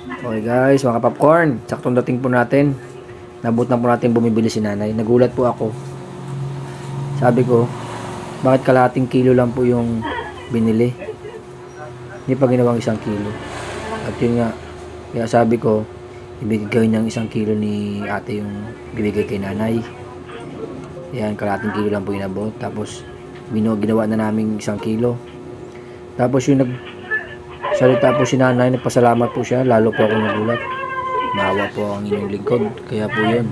Okay guys, mga popcorn, saktong dating po natin. Nabot na po natin bumibili si nanay. Nagulat po ako. Sabi ko, bakit kalahating kilo lang po yung binili? Hindi pa ginawang 1 kilo. At yun nga, kaya sabi ko, ibigay niyang 1 kilo ni ate yung bibigay kay nanay. Yan, kalahating kilo lang po inabot. Tapos, ginawa na namin 1 kilo. Tapos yung salita po si nanay, nagpasalamat po siya, lalo po ako nagulat. Maawa po ang inyong lingkod, kaya po yun.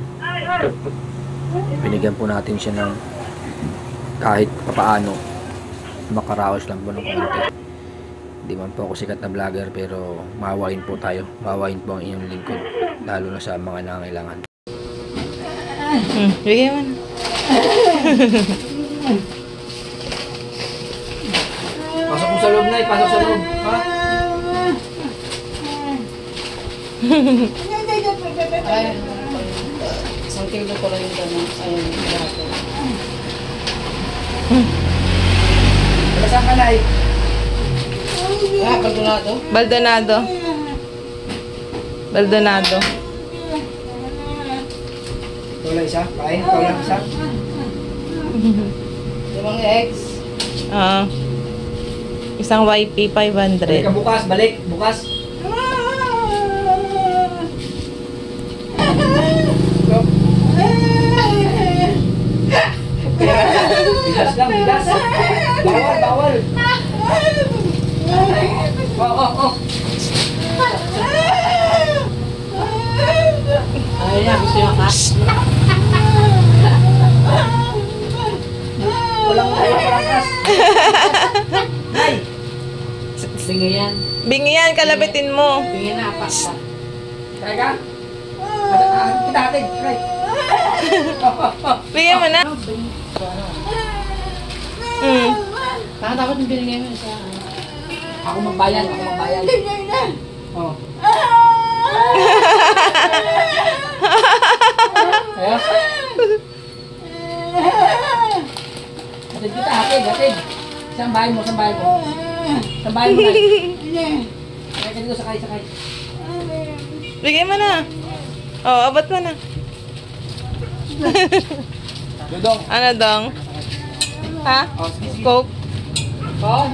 Binigyan po natin siya ng kahit papaano, makaraos lang po ng konti. Hindi man po ako sikat na vlogger, pero maawain po tayo. Maawain po ang inyong lingkod, lalo na sa mga nangangailangan. Bigyan mo na. Pasok mo sa loob na, pasok sa loob. Ha? Ay, 1 kilo ko lang yung gano'n. Ayun, grabe. Wala saan ka na eh? Ah, Baldonado? Baldonado. Baldonado. Ito lang isa? Kain? Ito lang isa? 5 eggs. Isang YP Balik 500. ka bukas, balik, bukas. Bilas lang, bilas. Bawal, bawal. Oh. Ay, yan. Gusto yung kas. Walang kas. Nay! Bingi yan. Bingi yan, kalabitin mo. Bingi na, apat pa. Try ka? Kita atin, try. Bigyan mo na. Parang dapat yung binigay mo siya. Ako magbayan. Oh. Ayan. Atid kita, atid. Saan bahay mo? Saan bahay mo, Nay? Sakay ka dito, sakay. Bigyan mo na. Oh, abot mo na. Dudong. Ano dong? Ha? Coke? Oh,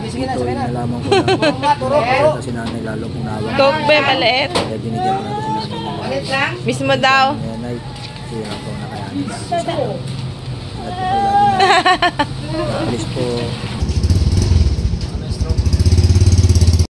Sige na, sakay na. Nalaman ko na. Turo. Kasi nanay lalo kung nawa. Coke ba, maliit? Kaya binigyan ko na si nanay. ulit lang. Mismo daw. Nanay, kaya ako nakayanin. At po lagi na. Alis po.